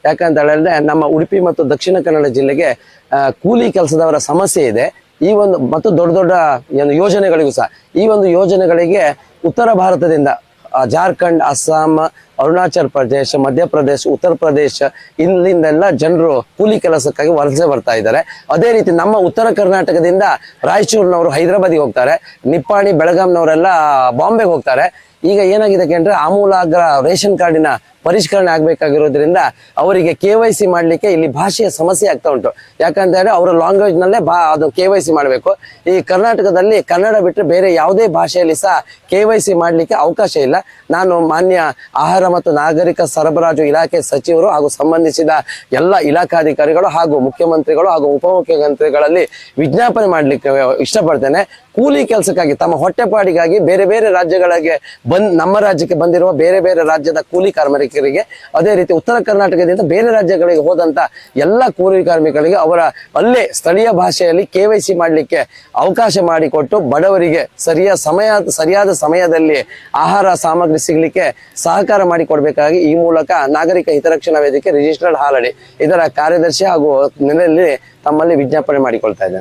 ಯಾಕಂತ ಹೇಳಿದ್ರೆ ನಮ್ಮ ಉಡುಪಿ ಮತ್ತು ದಕ್ಷಿಣ ಕನ್ನಡ ಜಿಲ್ಲೆಗೆ ಕೂಲಿ ಕೆಲಸದವರ ಸಮಸ್ಯೆ ಇದೆ. ಈ ಒಂದು ಮತ್ತು ದೊಡ್ಡ ದೊಡ್ಡ ಯೋಜನೆಗಳಿಗೂ ಸಹ ಈ ಒಂದು ಯೋಜನೆಗಳಿಗೆ ಉತ್ತರ ಭಾರತದಿಂದ ಜಾರ್ಖಂಡ್, ಅಸ್ಸಾಂ, ಅರುಣಾಚಲ್ ಪ್ರದೇಶ, ಮಧ್ಯಪ್ರದೇಶ, ಉತ್ತರ ಪ್ರದೇಶ ಇಲ್ಲಿಂದೆಲ್ಲ ಜನರು ಕೂಲಿ ಕೆಲಸಕ್ಕಾಗಿ ವಲಸೆ ಬರ್ತಾ ಇದ್ದಾರೆ. ಅದೇ ರೀತಿ ನಮ್ಮ ಉತ್ತರ ಕರ್ನಾಟಕದಿಂದ ರಾಯಚೂರಿನವರು ಹೈದರಾಬಾದಿಗೆ ಹೋಗ್ತಾರೆ, ನಿಪ್ಪಾಣಿ ಬೆಳಗಾಂನವರೆಲ್ಲ ಬಾಂಬೆಗೆ ಹೋಗ್ತಾರೆ. ಈಗ ಏನಾಗಿದೆ ಅಂದ್ರೆ ಆಮೂಲಾಗ್ರ ರೇಷನ್ ಕಾರ್ಡಿನ ಪರಿಷ್ಕರಣೆ ಆಗ್ಬೇಕಾಗಿರೋದ್ರಿಂದ ಅವರಿಗೆ KYC ಮಾಡ್ಲಿಕ್ಕೆ ಇಲ್ಲಿ ಭಾಷೆಯ ಸಮಸ್ಯೆ ಆಗ್ತಾ ಉಂಟು. ಯಾಕಂತ ಹೇಳಿದ್ರೆ ಅವರ ಲ್ಯಾಂಗ್ವೇಜ್ ನಲ್ಲೇ ಅದು KYC ಮಾಡಬೇಕು. ಈ ಕರ್ನಾಟಕದಲ್ಲಿ ಕನ್ನಡ ಬಿಟ್ಟರೆ ಬೇರೆ ಯಾವುದೇ ಭಾಷೆಯಲ್ಲಿ ಸಹ KYC ಮಾಡ್ಲಿಕ್ಕೆ ಅವಕಾಶ ಇಲ್ಲ. ನಾನು ಮಾನ್ಯ ಆಹಾರ ಮತ್ತು ನಾಗರಿಕ ಸರಬರಾಜು ಇಲಾಖೆ ಸಚಿವರು ಹಾಗೂ ಸಂಬಂಧಿಸಿದ ಎಲ್ಲ ಇಲಾಖಾಧಿಕಾರಿಗಳು ಹಾಗೂ ಮುಖ್ಯಮಂತ್ರಿಗಳು ಹಾಗೂ ಉಪಮುಖ್ಯಮಂತ್ರಿಗಳಲ್ಲಿ ವಿಜ್ಞಾಪನೆ ಮಾಡ್ಲಿಕ್ಕೆ ಇಷ್ಟಪಡ್ತೇನೆ. ಕೂಲಿ ಕೆಲಸಕ್ಕಾಗಿ ತಮ್ಮ ಹೊಟ್ಟೆಪಾಡಿಗಾಗಿ ಬೇರೆ ಬೇರೆ ರಾಜ್ಯಗಳಿಗೆ ನಮ್ಮ ರಾಜ್ಯಕ್ಕೆ ಬಂದಿರುವ ಬೇರೆ ಬೇರೆ ರಾಜ್ಯದ ಕೂಲಿ ಕಾರ್ಮಿಕರಿಗೆ, ಅದೇ ರೀತಿ ಉತ್ತರ ಕರ್ನಾಟಕದಿಂದ ಬೇರೆ ರಾಜ್ಯಗಳಿಗೆ ಹೋದಂತ ಎಲ್ಲ ಕೂಲಿ ಕಾರ್ಮಿಕರಿಗೆ ಅವರ ಅಲ್ಲೇ ಸ್ಥಳೀಯ ಭಾಷೆಯಲ್ಲಿ KYC ಮಾಡಲಿಕ್ಕೆ ಅವಕಾಶ ಮಾಡಿಕೊಟ್ಟು ಬಡವರಿಗೆ ಸರಿಯಾದ ಸಮಯದಲ್ಲಿ ಆಹಾರ ಸಾಮಗ್ರಿ ಸಿಗಲಿಕ್ಕೆ ಸಹಕಾರ ಮಾಡಿಕೊಡ್ಬೇಕಾಗಿ ಈ ಮೂಲಕ ನಾಗರಿಕ ಹಿತರಕ್ಷಣಾ ವೇದಿಕೆ ರಿಜಿಸ್ಟರ್ಡ್ ಹಾಲಡಿ ಇದರ ಕಾರ್ಯದರ್ಶಿ ಹಾಗೂ ನೆಲೆಯಲ್ಲಿ ತಮ್ಮಲ್ಲಿ ವಿಜ್ಞಾಪನೆ ಮಾಡಿಕೊಳ್ತಾ ಇದ್ದಾರೆ.